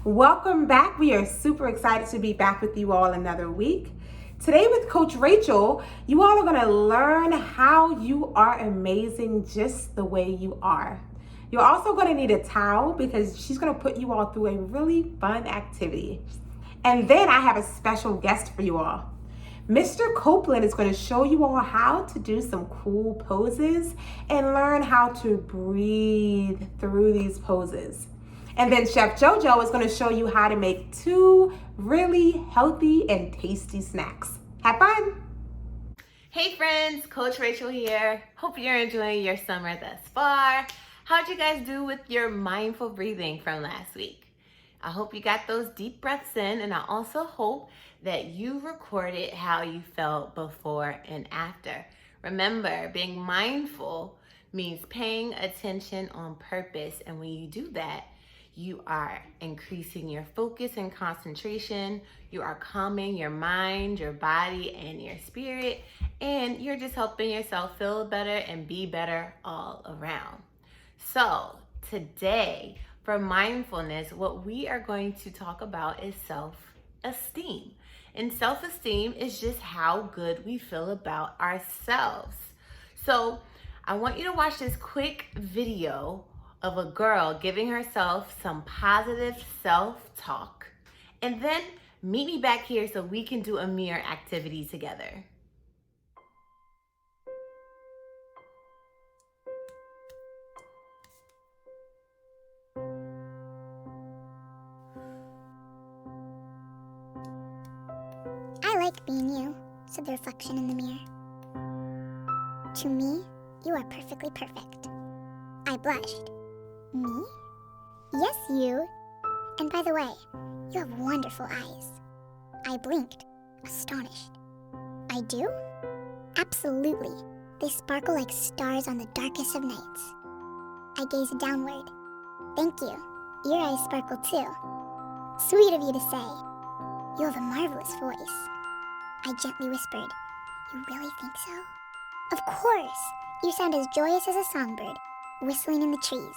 Welcome back. We are super excited to be back with you all another week. Today with Coach Rachel, you all are going to learn how you are amazing just the way you are. You're also going to need a towel because she's going to put you all through a really fun activity. And then I have a special guest for you all. Mr. Copeland is going to show you all how to do some cool poses and learn how to breathe through these poses. And then Chef JoJo is going to show you how to make 2 really healthy and tasty snacks. Have fun! Hey friends, Coach Rachel here. Hope you're enjoying your summer thus far. How'd you guys do with your mindful breathing from last week? I hope you got those deep breaths in, and I also hope that you recorded how you felt before and after. Remember, being mindful means paying attention on purpose, and when you do that, you are increasing your focus and concentration. You are calming your mind, your body, and your spirit. And you're just helping yourself feel better and be better all around. So today, for mindfulness, what we are going to talk about is self-esteem. And self-esteem is just how good we feel about ourselves. So I want you to watch this quick video of a girl giving herself some positive self-talk. And then meet me back here so we can do a mirror activity together. I like being you, said the reflection in the mirror. To me, you are perfectly perfect. I blushed. Me? Yes, you. And by the way, you have wonderful eyes. I blinked, astonished. I do? Absolutely. They sparkle like stars on the darkest of nights. I gazed downward. Thank you. Your eyes sparkle too. Sweet of you to say. You have a marvelous voice. I gently whispered. You really think so? Of course. You sound as joyous as a songbird, whistling in the trees.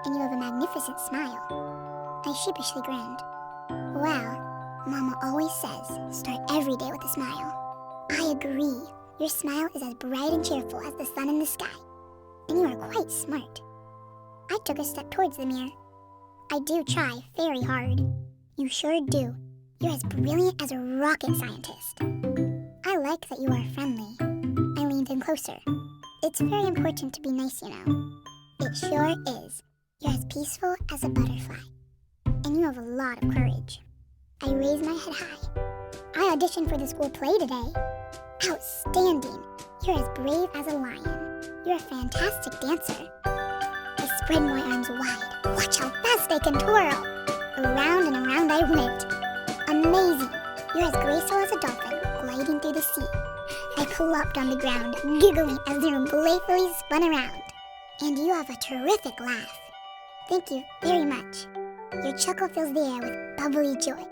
And you have a magnificent smile. I sheepishly grinned. Well, Mama always says, start every day with a smile. I agree. Your smile is as bright and cheerful as the sun in the sky. And you are quite smart. I took a step towards the mirror. I do try very hard. You sure do. You're as brilliant as a rocket scientist. I like that you are friendly. I leaned in closer. It's very important to be nice, you know. It sure is. You're as peaceful as a butterfly. And you have a lot of courage. I raised my head high. I auditioned for the school play today. Outstanding. You're as brave as a lion. You're a fantastic dancer. I spread my arms wide. Watch how fast I can twirl. Around and around I went. Amazing. You're as graceful as a dolphin gliding through the sea. I plopped on the ground, giggling as the room playfully spun around. And you have a terrific laugh. Thank you very much. Your chuckle fills the air with bubbly joy.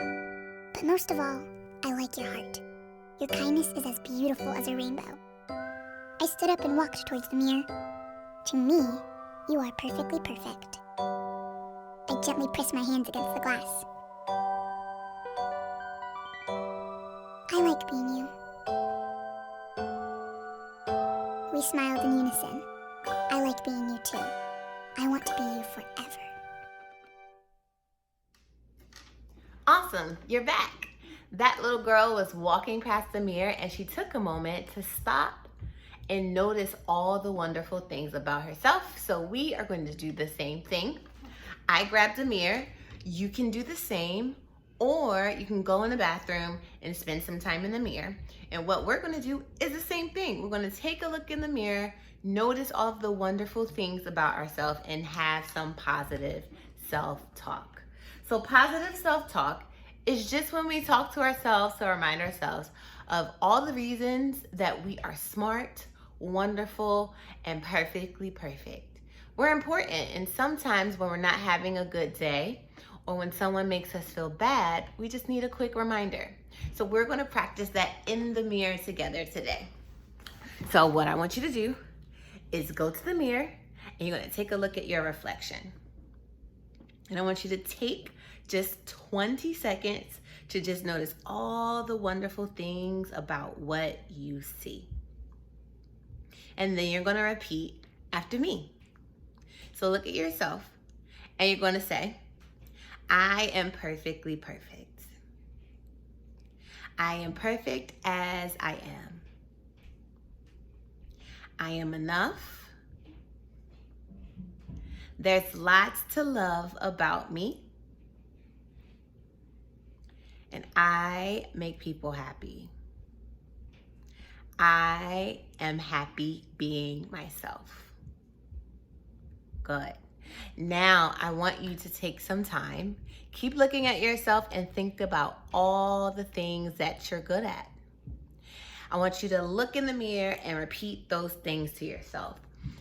But most of all, I like your heart. Your kindness is as beautiful as a rainbow. I stood up and walked towards the mirror. To me, you are perfectly perfect. I gently pressed my hands against the glass. I like being you. We smiled in unison. I like being you too. I want to be you forever. Awesome, you're back. That little girl was walking past the mirror and she took a moment to stop and notice all the wonderful things about herself. So we are going to do the same thing. I grabbed a mirror. You can do the same, or you can go in the bathroom and spend some time in the mirror. And what we're going to do is the same thing. We're going to take a look in the mirror, notice all of the wonderful things about ourselves, and have some positive self-talk. So positive self-talk is just when we talk to ourselves to remind ourselves of all the reasons that we are smart, wonderful, and perfectly perfect. We're important, and sometimes when we're not having a good day or when someone makes us feel bad, we just need a quick reminder. So we're going to practice that in the mirror together today. So what I want you to do is go to the mirror and you're going to take a look at your reflection. And I want you to take just 20 seconds to just notice all the wonderful things about what you see. And then you're gonna repeat after me. So look at yourself and you're gonna say, I am perfectly perfect. I am perfect as I am. I am enough. There's lots to love about me. And I make people happy. I am happy being myself. Good. Now I want you to take some time, keep looking at yourself and think about all the things that you're good at. I want you to look in the mirror and repeat those things to yourself.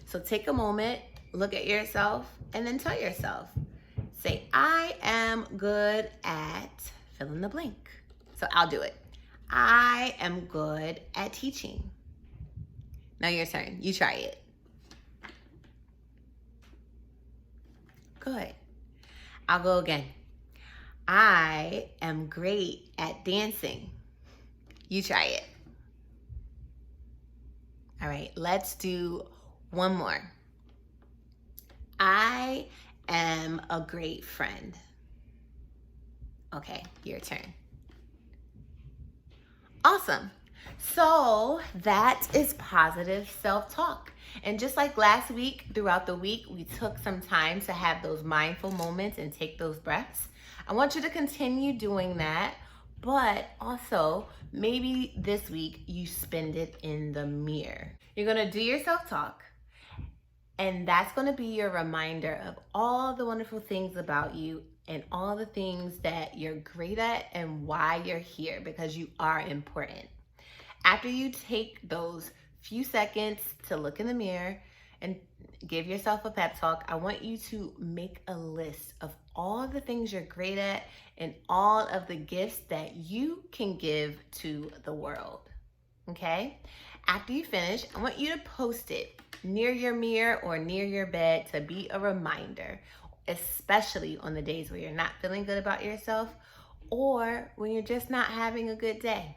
So take a moment, look at yourself, and then tell yourself, say, I am good at fill in the blank. So I'll do it. I am good at teaching. Now your turn. You try it. Good. I'll go again. I am great at dancing. You try it. All right, let's do one more. I am a great friend. Okay, your turn. Awesome. So that is positive self-talk. And just like last week, throughout the week, we took some time to have those mindful moments and take those breaths. I want you to continue doing that, but also maybe this week you spend it in the mirror. You're gonna do your self-talk, and that's gonna be your reminder of all the wonderful things about you and all the things that you're great at and why you're here, because you are important. After you take those few seconds to look in the mirror and give yourself a pep talk, I want you to make a list of all the things you're great at and all of the gifts that you can give to the world, okay? After you finish, I want you to post it near your mirror or near your bed to be a reminder, especially on the days where you're not feeling good about yourself or when you're just not having a good day.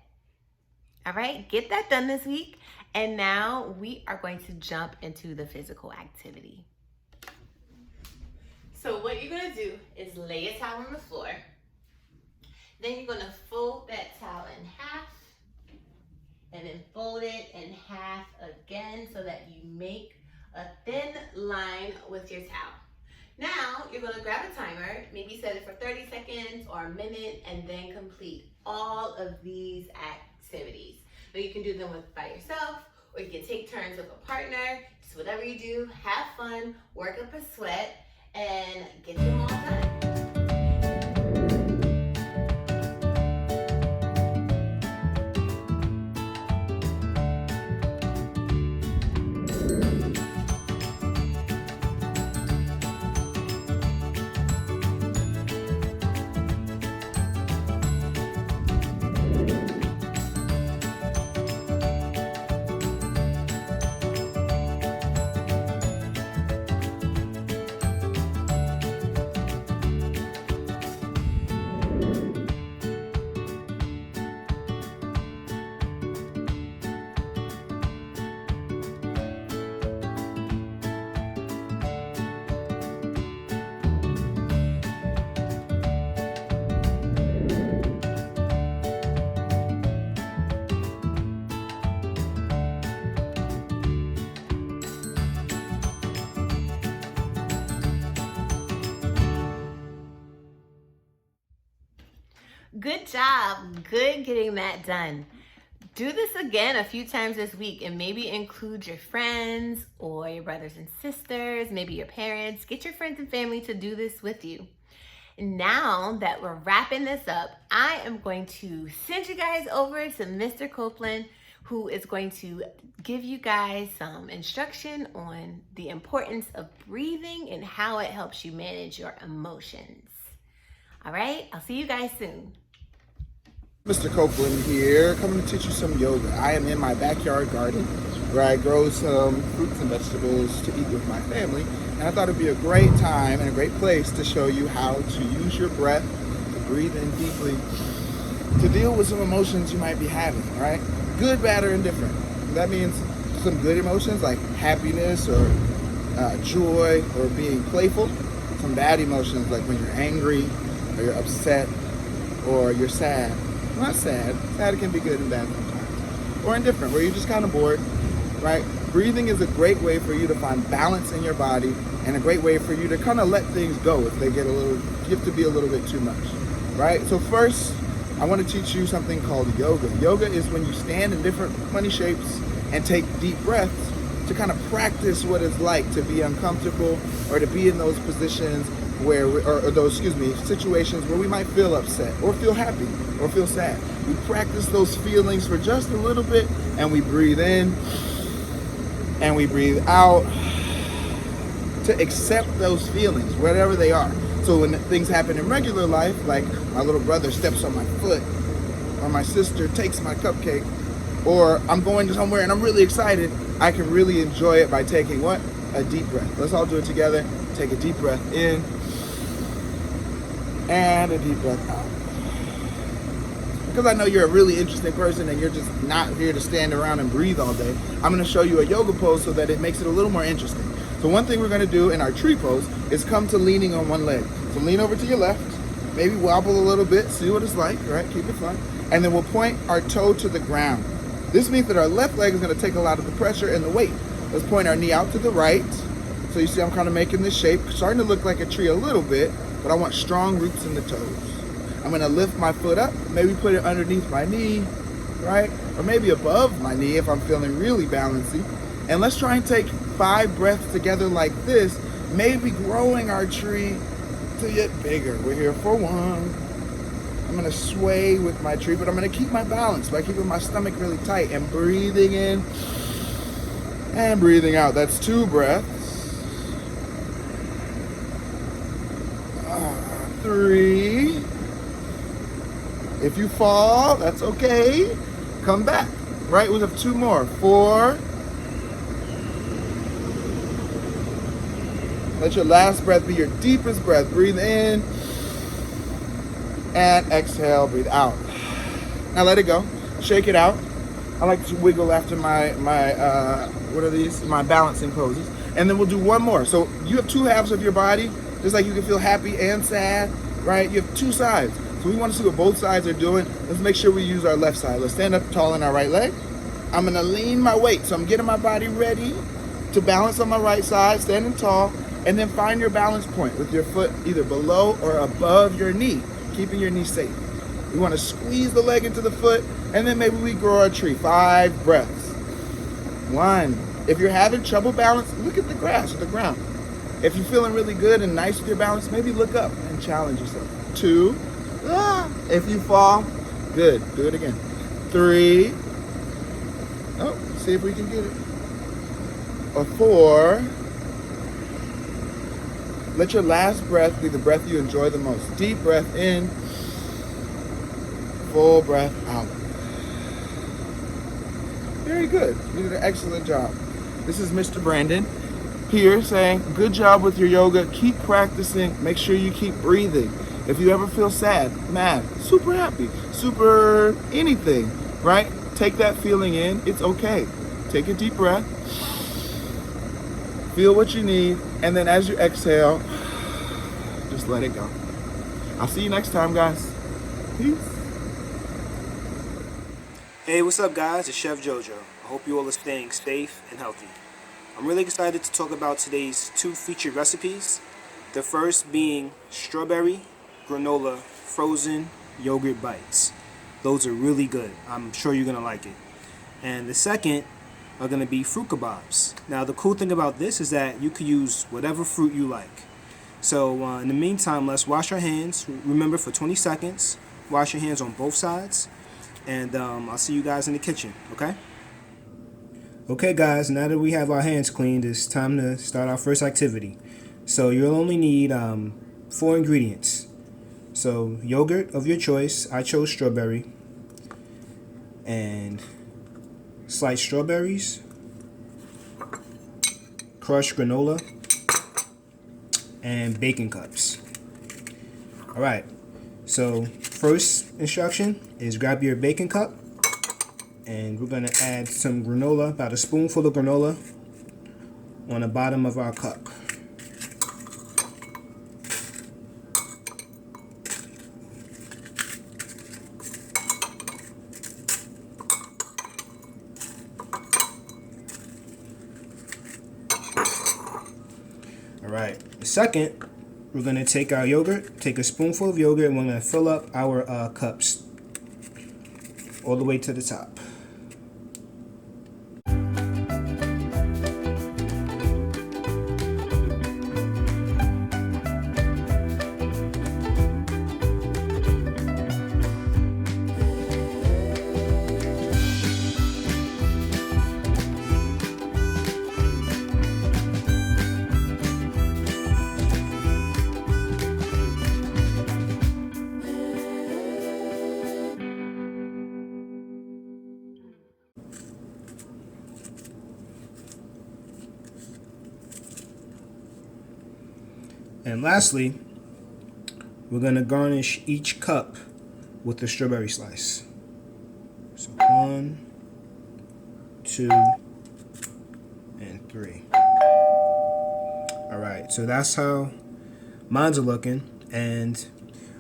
All right, get that done this week. And now we are going to jump into the physical activity. So what you're gonna do is lay a towel on the floor. Then you're gonna fold that towel in half and then fold it in half again so that you make a thin line with your towel. Now you're gonna grab a timer, maybe set it for 30 seconds or a minute, and then complete all of these activities. So you can do them by yourself, or you can take turns with a partner. Just whatever you do, have fun, work up a sweat, and get them all done. Good job. Good getting that done. Do this again a few times this week and maybe include your friends or your brothers and sisters, maybe your parents. Get your friends and family to do this with you. Now that we're wrapping this up, I am going to send you guys over to Mr. Copeland, who is going to give you guys some instruction on the importance of breathing and how it helps you manage your emotions. All right, I'll see you guys soon. Mr. Copeland here, coming to teach you some yoga. I am in my backyard garden where I grow some fruits and vegetables to eat with my family, And I thought it'd be a great time and a great place to show you how to use your breath, to breathe in deeply, to deal with some emotions you might be having, right? Good, bad, or indifferent. That means some good emotions like happiness or joy or being playful. Some bad emotions like when you're angry or you're upset or you're sad. Not sad. Sad can be good and bad sometimes. Or indifferent, where you're just kind of bored, right? Breathing is a great way for you to find balance in your body and a great way for you to kind of let things go if they get to be a little bit too much, right? So first, I want to teach you something called yoga. Yoga is when you stand in different funny shapes and take deep breaths to kind of practice what it's like to be uncomfortable or to be in those positions where, situations where we might feel upset or feel happy or feel sad. We practice those feelings for just a little bit and we breathe in and we breathe out to accept those feelings, whatever they are. So when things happen in regular life, like my little brother steps on my foot, or my sister takes my cupcake, or I'm going to somewhere and I'm really excited, I can really enjoy it by taking what? A deep breath. Let's all do it together. Take a deep breath in and a deep breath out. Because I know you're a really interesting person and you're just not here to stand around and breathe all day, I'm going to show you a yoga pose so that it makes it a little more interesting. So one thing we're going to do in our tree pose is come to leaning on one leg. So lean over to your left, maybe wobble a little bit, see what it's like, right? Keep it fun. And then we'll point our toe to the ground. This means that our left leg is going to take a lot of the pressure and the weight. Let's point our knee out to the right. So you see I'm kind of making this shape, starting to look like a tree a little bit, but I want strong roots in the toes. I'm going to lift my foot up, maybe put it underneath my knee, right? Or maybe above my knee if I'm feeling really balancy. And let's try and take 5 breaths together like this, maybe growing our tree to get bigger. We're here for 1. I'm going to sway with my tree, but I'm going to keep my balance by keeping my stomach really tight and breathing in and breathing out. That's 2 breaths. 3. If you fall, that's okay. Come back, right? We have 2 more. 4. Let your last breath be your deepest breath. Breathe in and exhale, breathe out. Now let it go. Shake it out. I like to wiggle after my what are these? My balancing poses. And then we'll do 1 more. So you have 2 halves of your body, just like you can feel happy and sad, right? You have 2 sides. So we want to see what both sides are doing. Let's make sure we use our left side. Let's stand up tall in our right leg. I'm going to lean my weight. So I'm getting my body ready to balance on my right side, standing tall, and then find your balance point with your foot either below or above your knee, keeping your knee safe. We want to squeeze the leg into the foot, and then maybe we grow our tree. 5 breaths. 1. If you're having trouble balance, look at the grass or the ground. If you're feeling really good and nice with your balance, maybe look up and challenge yourself. 2. If you fall, good. Do it again. 3. Oh, see if we can get it. Or 4. Let your last breath be the breath you enjoy the most. Deep breath in, full breath out. Very good. You did an excellent job. This is Mr. Brandon here saying, good job with your yoga. Keep practicing. Make sure you keep breathing. If you ever feel sad, mad, super happy, super anything, right? Take that feeling in. It's okay. Take a deep breath. Feel what you need. And then as you exhale, just let it go. I'll see you next time, guys. Peace. Hey, what's up, guys? It's Chef Jojo. I hope you all are staying safe and healthy. I'm really excited to talk about today's 2 featured recipes. The first being strawberry granola frozen yogurt bites. Those are really good. I'm sure you're going to like it. And the second are going to be fruit kebabs. Now, the cool thing about this is that you can use whatever fruit you like. So, in the meantime, let's wash our hands. Remember, for 20 seconds, wash your hands on both sides. And I'll see you guys in the kitchen, okay? Okay, guys, now that we have our hands cleaned, it's time to start our first activity. So, you'll only need 4 ingredients. So, yogurt of your choice. I chose strawberry. And sliced strawberries, crushed granola, and baking cups. All right, so first instruction is grab your baking cup, and we're gonna add some granola, about a spoonful of granola on the bottom of our cup. Alright, second, we're going to take our yogurt, take a spoonful of yogurt, and we're going to fill up our cups all the way to the top. And lastly, we're going to garnish each cup with a strawberry slice. So 1, 2, and 3. Alright, so that's how mine's are looking. And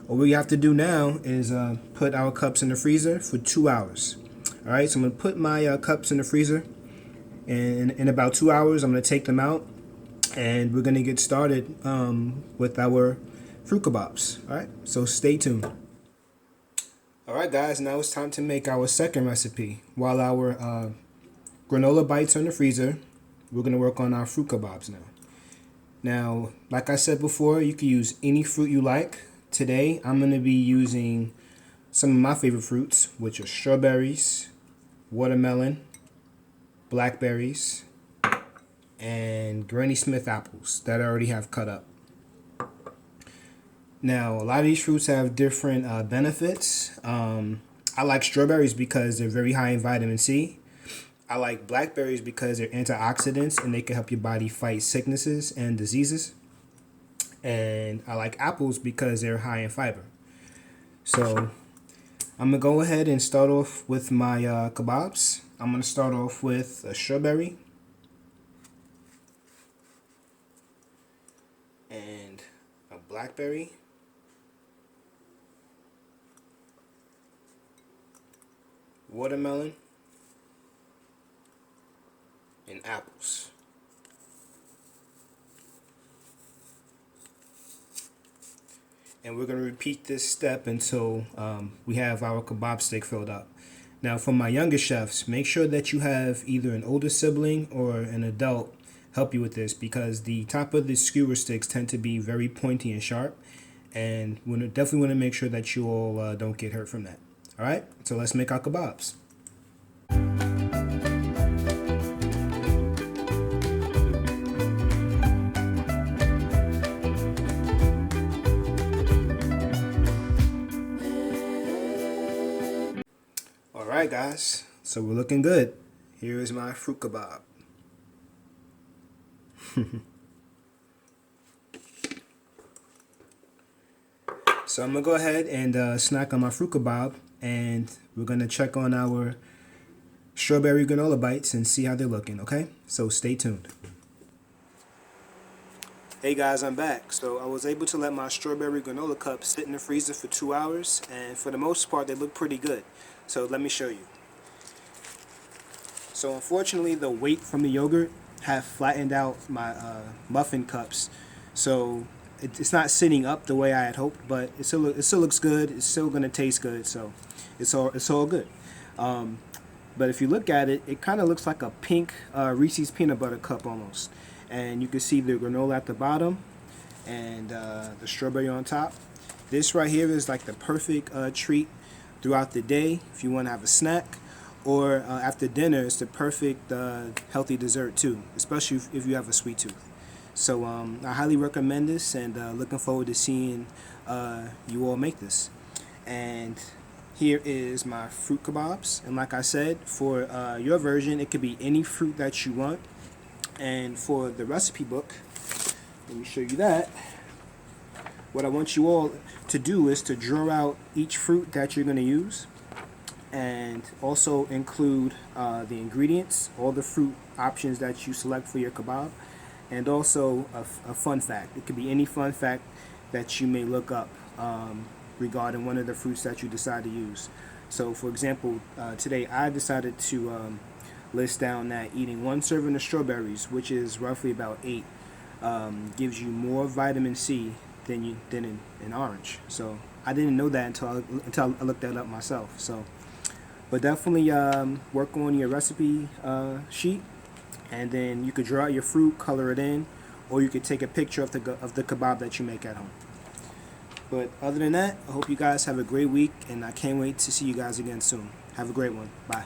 what we have to do now is put our cups in the freezer for 2 hours. Alright, so I'm going to put my cups in the freezer. And in about 2 hours, I'm going to take them out. And we're going to get started with our fruit kebabs. Alright, so stay tuned. Alright guys, now it's time to make our second recipe. While our granola bites are in the freezer, we're going to work on our fruit kebabs now. Now, like I said before, you can use any fruit you like. Today, I'm going to be using some of my favorite fruits, which are strawberries, watermelon, blackberries, and Granny Smith apples that I already have cut up. Now, a lot of these fruits have different benefits. I like strawberries because they're very high in vitamin C. I like blackberries because they're antioxidants and they can help your body fight sicknesses and diseases. And I like apples because they're high in fiber. So I'm going to go ahead and start off with my kebabs. I'm going to start off with a strawberry. And a blackberry, watermelon, and apples. And we're going to repeat this step until we have our kebab stick filled up. Now, for my younger chefs, make sure that you have either an older sibling or an adult help you with this, because the top of the skewer sticks tend to be very pointy and sharp, and we definitely want to make sure that you all don't get hurt from that. All right, so let's make our kebabs. All right, guys, so we're looking good. Here is my fruit kebab. So I'm going to go ahead and snack on my fruit kebab, and we're going to check on our strawberry granola bites and see how they're looking, okay? So stay tuned. Hey guys, I'm back. So I was able to let my strawberry granola cups sit in the freezer for 2 hours, and for the most part they look pretty good. So let me show you. So unfortunately the weight from the yogurt have flattened out my muffin cups, so it's not sitting up the way I had hoped, but it still looks good. It's still gonna taste good, so it's all good. But if you look at it, it kind of looks like a pink Reese's peanut butter cup almost, and you can see the granola at the bottom and the strawberry on top. This right here is like the perfect treat throughout the day if you want to have a snack. Or after dinner, it's the perfect healthy dessert too, especially if you have a sweet tooth. So I highly recommend this, and looking forward to seeing you all make this. And here is my fruit kebabs. And like I said, for your version, it could be any fruit that you want. And for the recipe book, let me show you that. what I want you all to do is to draw out each fruit that you're going to use, and also include the ingredients, all the fruit options that you select for your kebab, and also a fun fact. It could be any fun fact that you may look up regarding one of the fruits that you decide to use. So for example, today I decided to list down that eating 1 serving of strawberries, which is roughly about 8, gives you more vitamin C than in orange. So I didn't know that until I looked that up myself. So, but definitely work on your recipe sheet, and then you could draw out your fruit, color it in, or you could take a picture of the kebab that you make at home. But other than that, I hope you guys have a great week, and I can't wait to see you guys again soon. Have a great one. Bye.